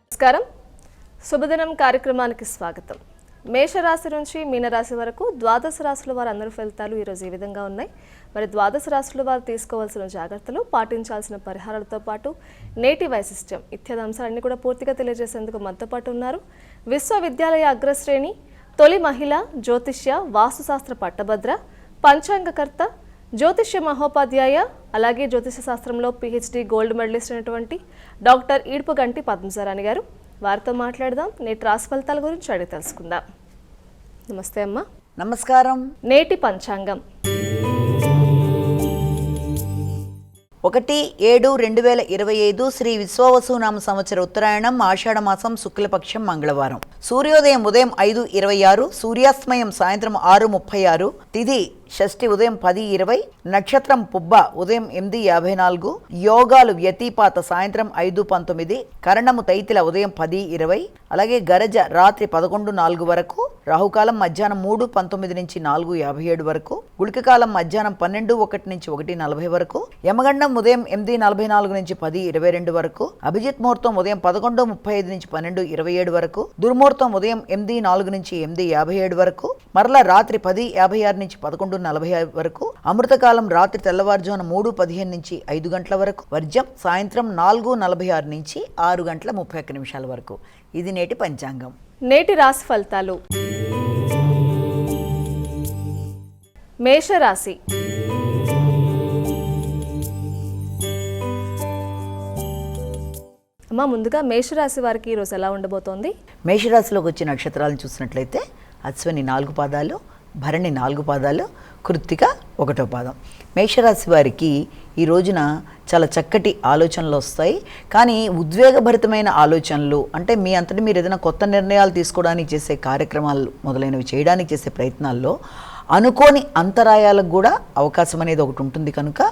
నమస్కారం, శుభదినం కార్యక్రమానికి స్వాగతం. మేషరాశి నుంచి మీనరాశి వరకు ద్వాదశ రాశుల వారు అందరి ఫలితాలు ఈరోజు ఈ విధంగా ఉన్నాయి. మరి ద్వాదశ రాశుల వారు తీసుకోవాల్సిన జాగ్రత్తలు, పాటించాల్సిన పరిహారాలతో పాటు నేటి వైశిష్ట్యం ఇత్యాది అంశాలన్నీ కూడా పూర్తిగా తెలియజేసేందుకు మనతో పాటు ఉన్నారు విశ్వవిద్యాలయ అగ్రశ్రేణి తొలి మహిళ జ్యోతిష్య వాస్తుశాస్త్ర పట్టభద్ర పంచాంగకర్త జ్యోతిష్య మహోపాధ్యాయ అలాగే జ్యోతిష శాస్త్రంలో PhD గోల్డ్ మెడలిస్ట్ అయినటువంటి డాక్టర్ ఈడ్పుగంటి పద్మజారాణి గారు. వారితో మాట్లాడదాం, నేటి రాశి ఫలితాల గురించి అడిగి తెలుసుకుందాం. నమస్తే అమ్మా. నమస్కారం. నేటి పంచాంగం 1/7/2025 శ్రీ విశ్వావసునామ సంవత్సర ఉత్తరాయణం ఆషాఢమాసం శుక్లపక్షం మంగళవారం. సూర్యోదయం ఉదయం 5:26, సూర్యాస్తమయం సాయంత్రం 6:36, తిథి షష్ఠి ఉదయం 10:20, నక్షత్రం పుబ్బ ఉదయం 8:54, యోగాలు వ్యతిపాత సాయంత్రం 5:19, కరణము తైతిల ఉదయం 10:20, అలాగే గరజ రాత్రి 11:04 వరకు, రాహుకాలం మధ్యాహ్నం 3:19 నుంచి 4:57 వరకు, గుళికకాలం మధ్యాహ్నం 12:01 నుంచి 1:40 వరకు, యమగండం ఉదయం 8:44 నుంచి 10:22 వరకు, అభిజిత్ ముహూర్తం ఉదయం 11:35 నుంచి 12:27 వరకు, దుర్ముహూర్తం ఉదయం 8:04 నుంచి 8:57 వరకు, మరలా రాత్రి 10:56 నుంచి 11:40 వరకు, అమృతకాలం రాత్రి తెల్లవారుజామున 3:15 నుంచి 5 గంటల వరకు, వర్జ్యం సాయంత్రం 4:46 నుంచి 6:31 వరకు. ఇది నేటి పంచాంగం. నేటి రాశి ఫలితాలు. మేషరాశి అమ్మా, ముందుగా మేషరాశి వారికి ఈరోజు ఎలా ఉండబోతోంది? మేషరాశిలోకి వచ్చే నక్షత్రాలను చూసినట్లయితే అశ్విని 4 పాదాలు, భరణి 4 పాదాలు, కృత్తిక 1వ పాదం. మేషరాశి వారికి ఈ రోజున చాలా చక్కటి ఆలోచనలు వస్తాయి. కానీ ఉద్వేగభరితమైన ఆలోచనలు అంటే మీ అంతటి మీరు ఏదైనా కొత్త నిర్ణయాలు తీసుకోవడానికి చేసే కార్యక్రమాలు మొదలైనవి చేయడానికి చేసే ప్రయత్నాల్లో అనుకోని అంతరాయాలకు కూడా అవకాశం అనేది ఒకటి ఉంటుంది. కనుక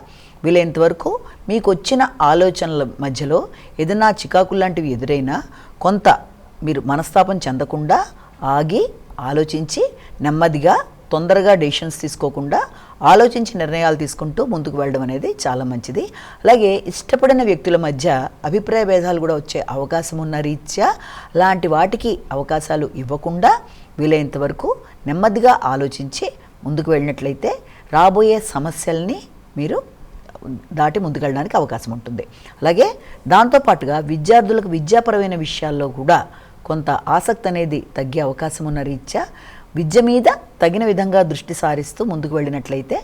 వీలైనంతవరకు మీకు వచ్చిన ఆలోచనల మధ్యలో ఏదైనా చికాకులు లాంటివి ఎదురైనా కొంత మీరు మనస్తాపం చెందకుండా ఆగి ఆలోచించి నెమ్మదిగా తొందరగా డెసిషన్స్ తీసుకోకుండా ఆలోచించి నిర్ణయాలు తీసుకుంటూ ముందుకు వెళ్ళడం అనేది చాలా మంచిది. అలాగే ఇష్టపడిన వ్యక్తుల మధ్య అభిప్రాయ భేదాలు కూడా వచ్చే అవకాశం ఉన్న రీత్యా లాంటి వాటికి అవకాశాలు ఇవ్వకుండా వీలైనంత వరకు నెమ్మదిగా ఆలోచించి ముందుకు వెళ్ళినట్లయితే రాబోయే సమస్యల్ని మీరు దాటి ముందుకు వెళ్ళడానికి అవకాశం ఉంటుంది. అలాగే దాంతోపాటుగా విద్యార్థులకు విద్యాపరమైన విషయాల్లో కూడా కొంత ఆసక్తి అనేది తగ్గే అవకాశం ఉన్న రీత్యా విద్య మీద తగిన విధంగా దృష్టి సారిస్తూ ముందుకు వెళ్ళినట్లయితే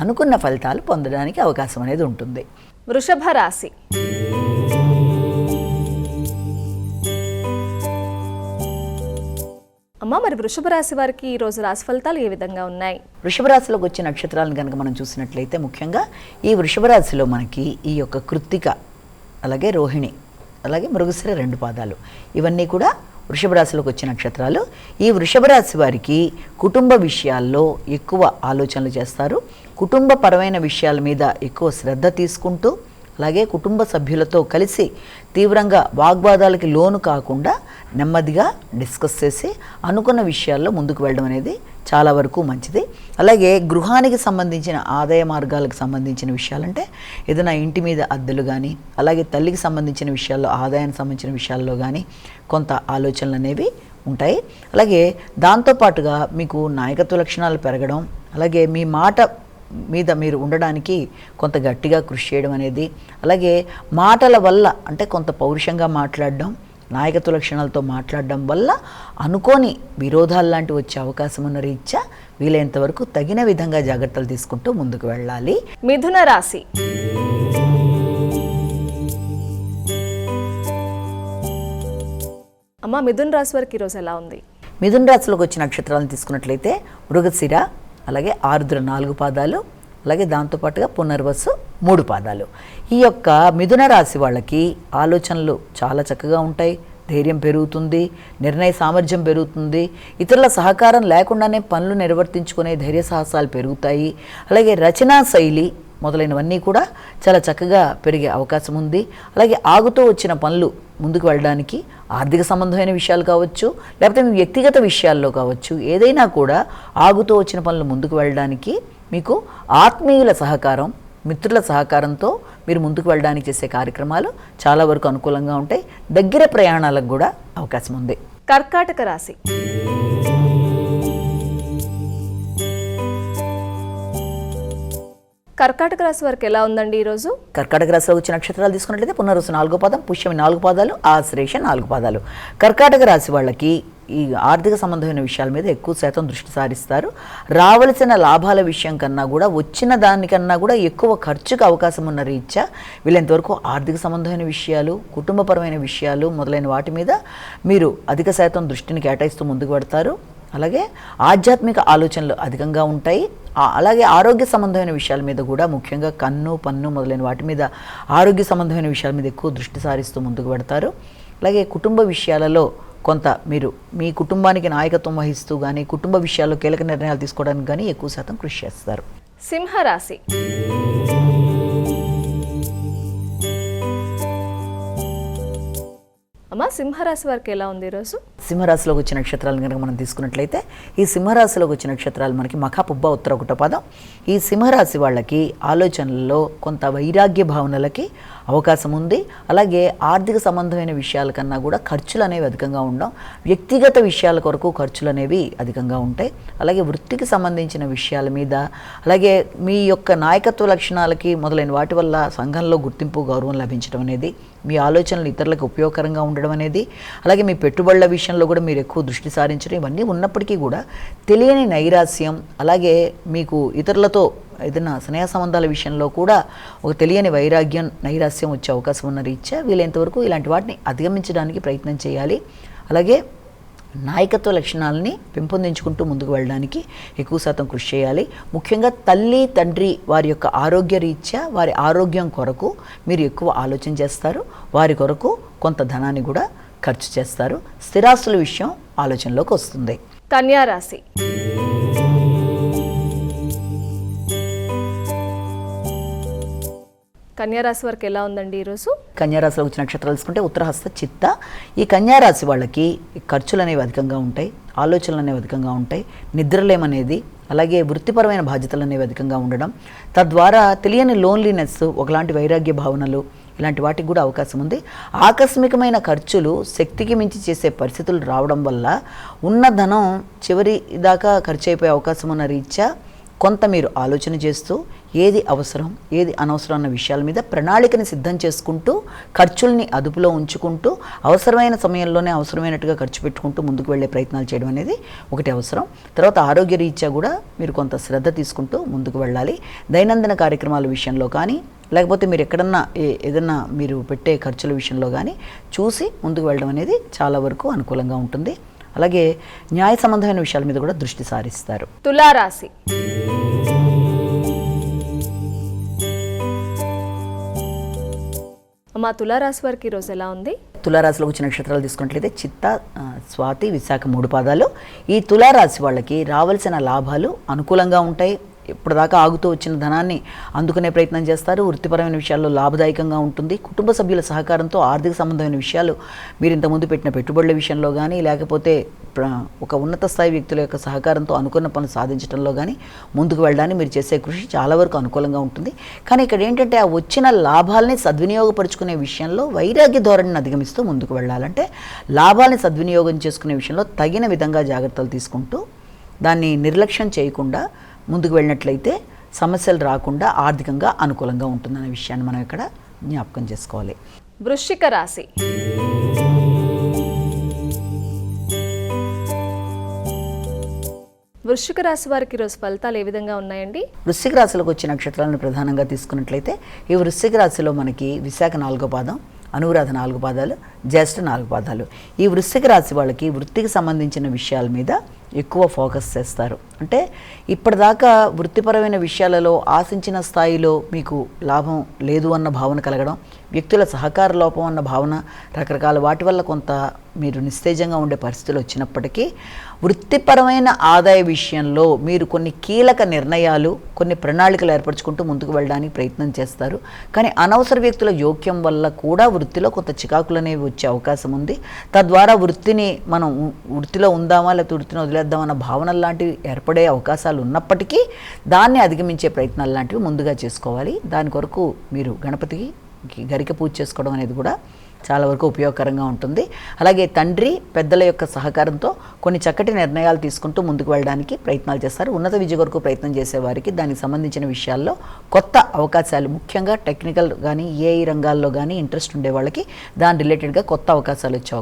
అనుకున్న ఫలితాలు పొందడానికి అవకాశం అనేది ఉంటుంది. వృషభ రాశి. అమ్మా, మరి వృషభ రాశి వారికి ఈరోజు రాశి ఫలితాలు ఏ విధంగా ఉన్నాయి? వృషభ రాశిలోకి వచ్చే నక్షత్రాలను కనుక మనం చూసినట్లయితే ముఖ్యంగా ఈ వృషభ రాశిలో మనకి ఈ యొక్క కృత్తిక, అలాగే రోహిణి, అలాగే మృగశిర 2 పాదాలు ఇవన్నీ కూడా వృషభ రాశిలోకి వచ్చే నక్షత్రాలు. ఈ వృషభ రాశి వారికి కుటుంబ విషయాల్లో ఎక్కువ ఆలోచనలు చేస్తారు. కుటుంబపరమైన విషయాల మీద ఎక్కువ శ్రద్ధ తీసుకుంటూ అలాగే కుటుంబ సభ్యులతో కలిసి తీవ్రంగా వాగ్వాదాలకి లోను కాకుండా నెమ్మదిగా డిస్కస్ చేసి అనుకున్న విషయాల్లో ముందుకు వెళ్ళడం అనేది చాలా వరకు మంచిది. అలాగే గృహానికి సంబంధించిన ఆదాయ మార్గాలకు సంబంధించిన విషయాలంటే ఏదైనా ఇంటి మీద అద్దెలు కానీ అలాగే తల్లికి సంబంధించిన విషయాల్లో ఆదాయానికి సంబంధించిన విషయాల్లో కానీ కొంత ఆలోచనలు అనేవి ఉంటాయి. అలాగే దాంతోపాటుగా మీకు నాయకత్వ లక్షణాలు పెరగడం, అలాగే మీ మాట మీద మీరు ఉండడానికి కొంత గట్టిగా కృషి చేయడం అనేది, అలాగే మాటల వల్ల అంటే కొంత పౌరుషంగా మాట్లాడడం, నాయకత్వ లక్షణాలతో మాట్లాడడం వల్ల అనుకోని విరోధాలు లాంటివి వచ్చే అవకాశం ఉన్న రీత్యా వీలైనంత వరకు తగిన విధంగా జాగ్రత్తలు తీసుకుంటూ ముందుకు వెళ్ళాలి. మిథున రాశి. అమ్మ, మిథున రాశి వారికి ఈరోజు ఎలా ఉంది? మిథున రాశిలోకి వచ్చిన నక్షత్రాలను తీసుకున్నట్లయితే మృగశిర, అలాగే ఆరుద్ర 4 పాదాలు, అలాగే దాంతోపాటుగా పునర్వసు 3 పాదాలు. ఈ యొక్క మిథున రాశి వాళ్ళకి ఆలోచనలు చాలా చక్కగా ఉంటాయి, ధైర్యం పెరుగుతుంది, నిర్ణయ సామర్థ్యం పెరుగుతుంది, ఇతరుల సహకారం లేకుండానే పనులు నిర్వర్తించుకునే ధైర్య సాహసాలు పెరుగుతాయి. అలాగే రచనా శైలి మొదలైనవన్నీ కూడా చాలా చక్కగా పెరిగే అవకాశం ఉంది. అలాగే ఆగుతూ వచ్చిన పనులు ముందుకు వెళ్ళడానికి ఆర్థిక సంబంధమైన విషయాలు కావచ్చు, లేకపోతే మీ వ్యక్తిగత విషయాల్లో కావచ్చు, ఏదైనా కూడా ఆగుతూ వచ్చిన పనులు ముందుకు వెళ్ళడానికి మీకు ఆత్మీయుల సహకారం, మిత్రుల సహకారంతో మీరు ముందుకు వెళ్ళడానికి చేసే కార్యక్రమాలు చాలా వరకు అనుకూలంగా ఉంటాయి. దగ్గర ప్రయాణాలకు కూడా అవకాశం ఉంది. కర్కాటక రాశి. కర్కాటక రాశి వారికి ఎలా ఉందండి ఈరోజు? కర్కాటక రాశిలో వచ్చే నక్షత్రాలు తీసుకున్నట్లయితే పునర్వసు 4వ పాదం, పుష్యమి 4 పాదాలు, ఆశ్లేష 4 పాదాలు. కర్కాటక రాశి వాళ్ళకి ఈ ఆర్థిక సంబంధమైన విషయాల మీద ఎక్కువ శాతం దృష్టి సారిస్తారు. రావలసిన లాభాల విషయం కన్నా కూడా వచ్చిన దానికన్నా కూడా ఎక్కువ ఖర్చుకు అవకాశం ఉన్న రీత్యా వీళ్ళంతవరకు ఆర్థిక సంబంధమైన విషయాలు, కుటుంబపరమైన విషయాలు మొదలైన వాటి మీద మీరు అధిక శాతం దృష్టిని కేటాయిస్తూ ముందుకు పెడతారు. అలాగే ఆధ్యాత్మిక ఆలోచనలు అధికంగా ఉంటాయి. అలాగే ఆరోగ్య సంబంధమైన విషయాల మీద కూడా, ముఖ్యంగా కన్ను, పన్ను మొదలైన వాటి మీద, ఆరోగ్య సంబంధమైన విషయాల మీద ఎక్కువ దృష్టి సారిస్తూ ముందుకు పెడతారు. అలాగే కుటుంబ విషయాలలో కొంత మీరు మీ కుటుంబానికి నాయకత్వం వహిస్తూ కానీ, కుటుంబ విషయాల్లో కీలక నిర్ణయాలు తీసుకోవడానికి కానీ ఎక్కువ శాతం కృషి చేస్తారు. సింహరాశి. అమ్మ, సింహరాశి వారికి ఎలా ఉంది ఈరోజు? సింహరాశిలోకి వచ్చిన నక్షత్రాలను కనుక మనం తీసుకున్నట్లయితే ఈ సింహరాశిలోకి వచ్చిన నక్షత్రాలు మనకి మఖ, పుబ్బ, ఉత్తర 1వ పాదం. ఈ సింహరాశి వాళ్ళకి ఆలోచనల్లో కొంత వైరాగ్య భావనలకి అవకాశం ఉంది. అలాగే ఆర్థిక సంబంధమైన విషయాల కన్నా కూడా ఖర్చులు అనేవి అధికంగా ఉండడం, వ్యక్తిగత విషయాల కొరకు ఖర్చులు అనేవి అధికంగా ఉంటాయి. అలాగే వృత్తికి సంబంధించిన విషయాల మీద, అలాగే మీ యొక్క నాయకత్వ లక్షణాలకి మొదలైన వాటి వల్ల సంఘంలో గుర్తింపు, గౌరవం లభించడం అనేది, మీ ఆలోచనలు ఇతరులకు ఉపయోగకరంగా ఉండడం అనేది, అలాగే మీ పెట్టుబడుల విషయంలో కూడా మీరు ఎక్కువ దృష్టి సారించడం, ఇవన్నీ ఉన్నప్పటికీ కూడా తెలియని నైరాస్యం, అలాగే మీకు ఇతరులతో ఏదైనా స్నేహ సంబంధాల విషయంలో కూడా ఒక తెలియని వైరాగ్యం, నైరాస్యం వచ్చే అవకాశం ఉన్న రీత్యా వీలైనంతవరకు ఇలాంటి వాటిని అధిగమించడానికి ప్రయత్నం చేయాలి. అలాగే నాయకత్వ లక్షణాలని పెంపొందించుకుంటూ ముందుకు వెళ్ళడానికి ఎక్కువ శాతం కృషి చేయాలి. ముఖ్యంగా తల్లి, తండ్రి వారి యొక్క ఆరోగ్య రీత్యా, వారి ఆరోగ్యం కొరకు మీరు ఎక్కువ ఆలోచన చేస్తారు. వారి కొరకు కొంత ధనాన్ని కూడా ఖర్చు చేస్తారు. స్థిరాస్తుల విషయం ఆలోచనలోకి వస్తుంది. కన్యా రాశి. కన్యారాశి వారికి ఎలా ఉందండి ఈరోజు? కన్యారాశిలో వచ్చిన నక్షత్రాలు తీసుకుంటే ఉత్తరహస్త, చిత్త. ఈ కన్యారాశి వాళ్ళకి ఖర్చులు అనేవి అధికంగా ఉంటాయి, ఆలోచనలు అనేవి అధికంగా ఉంటాయి, నిద్రలేమనేది, అలాగే వృత్తిపరమైన బాధ్యతలు అనేవి అధికంగా ఉండడం, తద్వారా తెలియని లోన్లీనెస్, ఒకలాంటి వైరాగ్య భావనలు, ఇలాంటి వాటికి కూడా అవకాశం ఉంది. ఆకస్మికమైన ఖర్చులు శక్తికి మించి చేసే పరిస్థితులు రావడం వల్ల ఉన్న ధనం చివరి దాకా ఖర్చు అయిపోయే అవకాశం ఉన్న రీత్యా కొంత మీరు ఆలోచన చేస్తూ ఏది అవసరం, ఏది అనవసరం అన్న విషయాల మీద ప్రణాళికని సిద్ధం చేసుకుంటూ, ఖర్చుల్ని అదుపులో ఉంచుకుంటూ, అవసరమైన సమయంలోనే అవసరమైనట్టుగా ఖర్చు పెట్టుకుంటూ ముందుకు వెళ్ళే ప్రయత్నాలు చేయడం అనేది ఒకటి అవసరం. తర్వాత ఆరోగ్య రీత్యా కూడా మీరు కొంత శ్రద్ధ తీసుకుంటూ ముందుకు వెళ్ళాలి. దైనందిన కార్యక్రమాల విషయంలో కానీ, లేకపోతే మీరు ఎక్కడన్నా ఏదన్నా మీరు పెట్టే ఖర్చుల విషయంలో కానీ చూసి ముందుకు వెళ్ళడం అనేది చాలా వరకు అనుకూలంగా ఉంటుంది. అలాగే న్యాయ సంబంధమైన విషయాల మీద కూడా దృష్టి సారిస్తారు. తులారాశి. అమ్మా, తులారాశి వారికి ఈరోజు ఎలా ఉంది? తులారాశిలో వచ్చిన నక్షత్రాలు తీసుకున్నట్లయితే చిత్త, స్వాతి, విశాఖ 3 పాదాలు. ఈ తులారాశి వాళ్ళకి రావాల్సిన లాభాలు అనుకూలంగా ఉంటాయి. ఇప్పటిదాకా ఆగుతూ వచ్చిన ధనాన్ని అందుకునే ప్రయత్నం చేస్తారు. వృత్తిపరమైన విషయాల్లో లాభదాయకంగా ఉంటుంది. కుటుంబ సభ్యుల సహకారంతో ఆర్థిక సంబంధమైన విషయాలు, మీరు ఇంతకుముందు పెట్టిన పెట్టుబడుల విషయంలో కానీ, లేకపోతే ఒక ఉన్నత స్థాయి వ్యక్తుల యొక్క సహకారంతో అనుకున్న పనులు సాధించడంలో కానీ ముందుకు వెళ్ళడానికి మీరు చేసే కృషి చాలా వరకు అనుకూలంగా ఉంటుంది. కానీ ఇక్కడ ఏంటంటే ఆ వచ్చిన లాభాలని సద్వినియోగపరుచుకునే విషయంలో వైరాగ్య ధోరణిని అధిగమిస్తూ ముందుకు వెళ్ళాలంటే, లాభాలని సద్వినియోగం చేసుకునే విషయంలో తగిన విధంగా జాగ్రత్తలు తీసుకుంటూ దాన్ని నిర్లక్ష్యం చేయకుండా ముందుకు వెళ్ళినట్లయితే సమస్యలు రాకుండా ఆర్థికంగా అనుకూలంగా ఉంటుందనే విషయాన్ని మనం ఇక్కడ జ్ఞాపకం చేసుకోవాలి. వృశ్చిక రాశి. వృశ్చిక రాశి వారికి ఈరోజు ఫలితాలు ఏ విధంగా ఉన్నాయండి? వృశ్చిక రాశిలోకి వచ్చిన నక్షత్రాలను ప్రధానంగా తీసుకున్నట్లయితే ఈ వృశ్చిక రాశిలో మనకి విశాఖ 4వ పాదం, అనురాధ 4 పాదాలు, జ్యేష్ఠ 4 పాదాలు. ఈ వృశ్చిక రాశి వాళ్ళకి వృత్తికి సంబంధించిన విషయాల మీద ఎక్కువ ఫోకస్ చేస్తారు. అంటే ఇప్పటిదాకా వృత్తిపరమైన విషయాలలో ఆశించిన స్థాయిలో మీకు లాభం లేదు అన్న భావన కలగడం, వ్యక్తుల సహకార లోపం అన్న భావన, రకరకాల వాటి వల్ల కొంత మీరు నిస్తేజంగా ఉండే పరిస్థితులు వచ్చినప్పటికీ వృత్తిపరమైన ఆదాయ విషయంలో మీరు కొన్ని కీలక నిర్ణయాలు, కొన్ని ప్రణాళికలు ఏర్పరచుకుంటూ ముందుకు వెళ్ళడానికి ప్రయత్నం చేస్తారు. కానీ అనవసర వ్యక్తుల జోక్యం వల్ల కూడా వృత్తిలో కొంత చికాకులు అనేవి వచ్చే అవకాశం ఉంది. తద్వారా వృత్తిని మనం వృత్తిలో ఉందామా లేకపోతే వృత్తిని వదిలేద్దామన్న భావనలు లాంటివి ఏర్పడే అవకాశాలు ఉన్నప్పటికీ దాన్ని అధిగమించే ప్రయత్నాలు లాంటివి ముందుగా చేసుకోవాలి. దాని కొరకు మీరు గణపతికి గరిక పూజ చేసుకోవడం అనేది కూడా చాలా వరకు ఉపయోగకరంగా ఉంటుంది. అలాగే తండ్రి పెద్దల యొక్క సహకారంతో కొన్ని చక్కటి నిర్ణయాలు తీసుకుంటూ ముందుకు వెళ్ళడానికి ప్రయత్నాలు చేస్తారు. ఉన్నత విద్య కొరకు ప్రయత్నం చేసేవారికి దానికి సంబంధించిన విషయాల్లో కొత్త అవకాశాలు, ముఖ్యంగా టెక్నికల్ కానీ ఏఐ రంగాల్లో కానీ ఇంట్రెస్ట్ ఉండే వాళ్ళకి దాని రిలేటెడ్గా కొత్త అవకాశాలు వచ్చే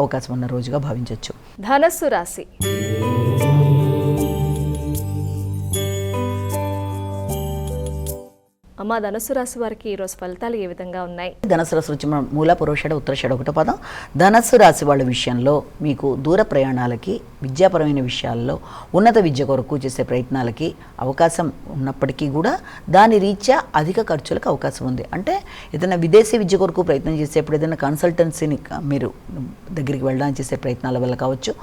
అవకాశం ఉన్న రోజుగా భావించవచ్చు. ధనస్సు రాశి. అమ్మ, ధనుసు రాశి వారికి ఈరోజు ఫలితాలు ఏ విధంగా ఉన్నాయి? ధనుసు రాశి వచ్చి మూల పురోషడ ఉత్తరషడ ఒకటో పదం. ధనుసు రాశి వాళ్ళ విషయంలో మీకు దూర ప్రయాణాలకి, విద్యాపరమైన విషయాల్లో, ఉన్నత విద్య కొరకు చేసే ప్రయత్నాలకి అవకాశం ఉన్నప్పటికీ కూడా దాని రీత్యా అధిక ఖర్చులకు అవకాశం ఉంది. అంటే ఏదైనా విదేశీ విద్య కొరకు ప్రయత్నం చేసేప్పుడు ఏదైనా కన్సల్టెన్సీని మీరు దగ్గరికి వెళ్ళడానికి చేసే ప్రయత్నాల వల్ల కావచ్చు,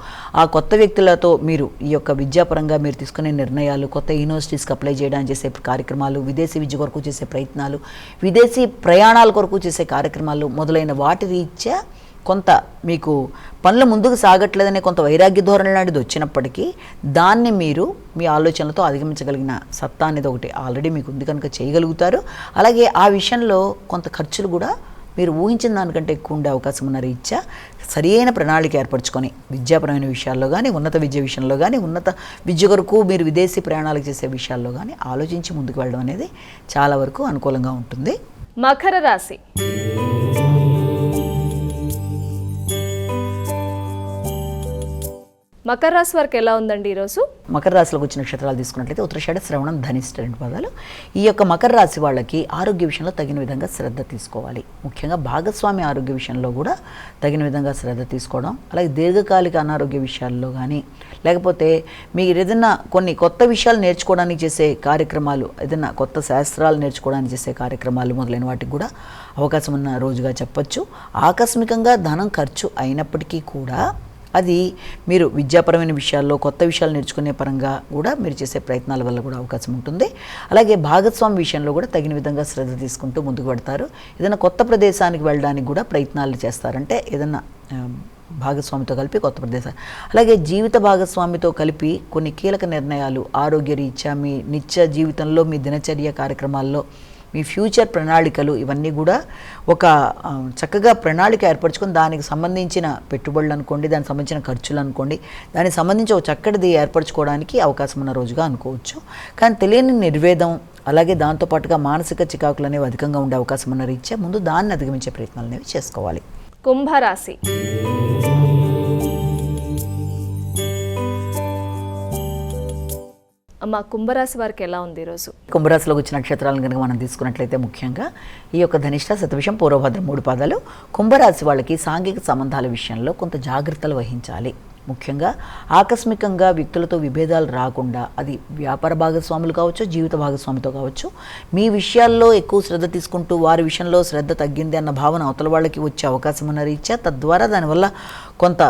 ఆ కొత్త వ్యక్తులతో మీరు ఈ యొక్క విద్యాపరంగా మీరు తీసుకునే నిర్ణయాలు, కొత్త యూనివర్సిటీస్కి అప్లై చేయడానికి చేసే కార్యక్రమాలు, విదేశీ విద్య కొరకు చేసే ప్రయత్నాలు, విదేశీ ప్రయాణాల కొరకు చేసే కార్యక్రమాలు మొదలైన వాటి రీత్యా కొంత మీకు పనులు ముందుకు సాగట్లేదనే కొంత వైరాగ్య ధోరణి లాంటిది వచ్చినప్పటికీ దాన్ని మీరు మీ ఆలోచనలతో అధిగమించగలిగిన సత్తా అనేది ఒకటి ఆల్రెడీ మీకు ఉంది కనుక చేయగలుగుతారు. అలాగే ఆ విషయంలో కొంత ఖర్చులు కూడా మీరు ఊహించిన దానికంటే ఎక్కువ ఉండే అవకాశం ఉన్న రీత్యా సరైన ప్రణాళిక ఏర్పరచుకొని విద్యాపరమైన విషయాల్లో కానీ, ఉన్నత విద్య విషయంలో కానీ, ఉన్నత విద్య కొరకు మీరు విదేశీ ప్రయాణాలు చేసే విషయాల్లో కానీ ఆలోచించి ముందుకు వెళ్ళడం అనేది చాలా వరకు అనుకూలంగా ఉంటుంది. మకర రాశి. మకర రాశి వారికి ఎలా ఉందండి ఈరోజు? మకర రాశిలోకి వచ్చిన నక్షత్రాలు తీసుకున్నట్లయితే ఉత్తరాషాఢ, శ్రవణం, ధనిష్ట 2 పదాలు. ఈ యొక్క మకర రాశి వాళ్ళకి ఆరోగ్య విషయంలో తగిన విధంగా శ్రద్ధ తీసుకోవాలి. ముఖ్యంగా భాగస్వామి ఆరోగ్య విషయంలో కూడా తగిన విధంగా శ్రద్ధ తీసుకోవడం, అలాగే దీర్ఘకాలిక అనారోగ్య విషయాల్లో కానీ, లేకపోతే మీరు ఏదైనా కొన్ని కొత్త విషయాలు నేర్చుకోవడానికి చేసే కార్యక్రమాలు, ఏదైనా కొత్త శాస్త్రాలు నేర్చుకోవడానికి చేసే కార్యక్రమాలు మొదలైన వాటికి కూడా అవకాశం ఉన్న రోజుగా చెప్పచ్చు. ఆకస్మికంగా ధనం ఖర్చు అయినప్పటికీ కూడా అది మీరు విద్యాపరమైన విషయాల్లో, కొత్త విషయాలు నేర్చుకునే పరంగా కూడా మీరు చేసే ప్రయత్నాల వల్ల కూడా అవకాశం ఉంటుంది. అలాగే భాగస్వామి విషయంలో కూడా తగిన విధంగా శ్రద్ధ తీసుకుంటూ ముందుకు పెడతారు. ఏదైనా కొత్త ప్రదేశానికి వెళ్ళడానికి కూడా ప్రయత్నాలు చేస్తారంటే ఏదైనా భాగస్వామితో కలిపి కొత్త ప్రదేశాలు, అలాగే జీవిత భాగస్వామితో కలిపి కొన్ని కీలక నిర్ణయాలు, ఆరోగ్య రీత్యా మీ నిత్య జీవితంలో, మీ దినచర్య కార్యక్రమాల్లో, మీ ఫ్యూచర్ ప్రణాళికలు ఇవన్నీ కూడా ఒక చక్కగా ప్రణాళిక ఏర్పరచుకొని దానికి సంబంధించిన పెట్టుబడులు అనుకోండి, దానికి సంబంధించిన ఖర్చులు అనుకోండి, దానికి సంబంధించి ఒక చక్కటిది ఏర్పరచుకోవడానికి అవకాశం ఉన్న రోజుగా అనుకోవచ్చు. కానీ తెలియని నిర్వేదం, అలాగే దాంతోపాటుగా మానసిక చికాకులు అనేవి అధికంగా ఉండే అవకాశం ఉన్న రీత్యా ముందు దాన్ని అధిగమించే ప్రయత్నాలు అనేవి చేసుకోవాలి. కుంభరాశి. అమ్మ, కుంభరాశి వారికి ఎలా ఉంది ఈరోజు? కుంభరాశిలోకి వచ్చిన నక్షత్రాలను కనుక మనం తీసుకున్నట్లయితే ముఖ్యంగా ఈ యొక్క ధనిష్ట, శతభిషం, పూర్వభద్ర 3 పాదాలు. కుంభరాశి వాళ్ళకి సాంఘిక సంబంధాల విషయంలో కొంత జాగ్రత్తలు వహించాలి. ముఖ్యంగా ఆకస్మికంగా వ్యక్తులతో విభేదాలు రాకుండా, అది వ్యాపార భాగస్వాములు కావచ్చు, జీవిత భాగస్వామితో కావచ్చు, మీ విషయాల్లో ఎక్కువ శ్రద్ధ తీసుకుంటూ వారి విషయంలో శ్రద్ధ తగ్గింది అన్న భావన అవతల వాళ్ళకి వచ్చే అవకాశం ఉన్న రీత్యా తద్వారా దానివల్ల కొంత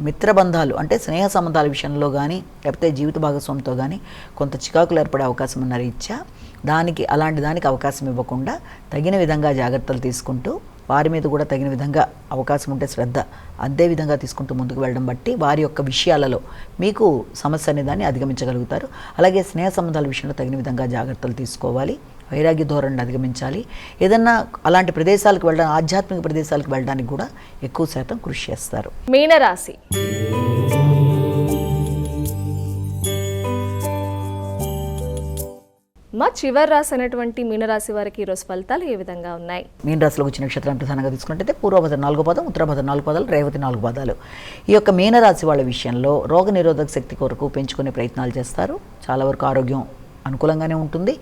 మిత్రబంధాలు అంటే స్నేహ సంబంధాల విషయంలో కానీ, లేకపోతే జీవిత భాగస్వామితో కానీ కొంత చికాకులు ఏర్పడే అవకాశం ఉన్న రీత్యా అలాంటి దానికి అవకాశం ఇవ్వకుండా తగిన విధంగా జాగ్రత్తలు తీసుకుంటూ వారి మీద కూడా తగిన విధంగా అవకాశం ఉంటే శ్రద్ధ అదే విధంగా తీసుకుంటూ ముందుకు వెళ్ళడం బట్టి వారి యొక్క విషయాలలో మీకు సమస్య అనే దాన్ని అధిగమించగలుగుతారు. అలాగే స్నేహ సంబంధాల విషయంలో తగిన విధంగా జాగ్రత్తలు తీసుకోవాలి. వైరాగ్య ధోరణిని అధిగమించాలి. ఏదన్నా అలాంటి ప్రదేశాలకు వెళ్ళడానికి, ఆధ్యాత్మిక ప్రదేశాలకు వెళ్ళడానికి కూడా ఎక్కువ శాతం కృషి చేస్తారు. మీనరాశి. మా చివరి రాశి అనేటువంటి మీనరాశి వారికి ఈరోజు ఫలితాలు ఏ విధంగా ఉన్నాయి? మీనరాశిలో వచ్చిన నక్షత్రాన్ని ప్రధానంగా తీసుకున్నట్టయితే పూర్వభద్ర 4 పదం, ఉత్తరభద్ర 4 పదాలు, రేవతి 4 పదాలు. ఈ యొక్క మీనరాశి వాళ్ళ విషయంలో రోగ నిరోధక శక్తి కొరకు పెంచుకునే ప్రయత్నాలు చేస్తారు. చాలా వరకు ఆరోగ్యం అనుకూలంగానే ఉంటుంది.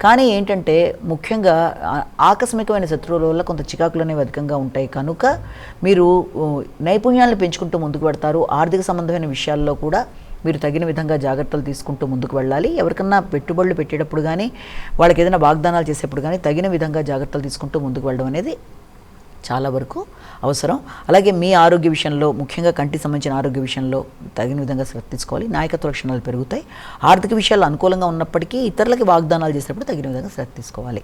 కానీ ఏంటంటే ముఖ్యంగా ఆకస్మికమైన శత్రువుల వల్ల కొంత చికాకులు అనేవి అధికంగా ఉంటాయి కనుక మీరు నైపుణ్యాలను పెంచుకుంటూ ముందుకు పెడతారు. ఆర్థిక సంబంధమైన విషయాల్లో కూడా మీరు తగిన విధంగా జాగ్రత్తలు తీసుకుంటూ ముందుకు వెళ్ళాలి. ఎవరికన్నా పెట్టుబడులు పెట్టేటప్పుడు కానీ, వాళ్ళకి ఏదైనా వాగ్దానాలు చేసేప్పుడు కానీ తగిన విధంగా జాగ్రత్తలు తీసుకుంటూ ముందుకు వెళ్ళడం అనేది చాలా వరకు అవసరం. అలాగే మీ ఆరోగ్య విషయంలో, ముఖ్యంగా కంటికి సంబంధించిన ఆరోగ్య విషయంలో తగిన విధంగా శ్రద్ధ తీసుకోవాలి. నాయకత్వ లక్షణాలు పెరుగుతాయి. ఆర్థిక విషయాలు అనుకూలంగా ఉన్నప్పటికీ ఇతరులకి వాగ్దానాలు చేసేటప్పుడు తగిన విధంగా శ్రద్ధ తీసుకోవాలి.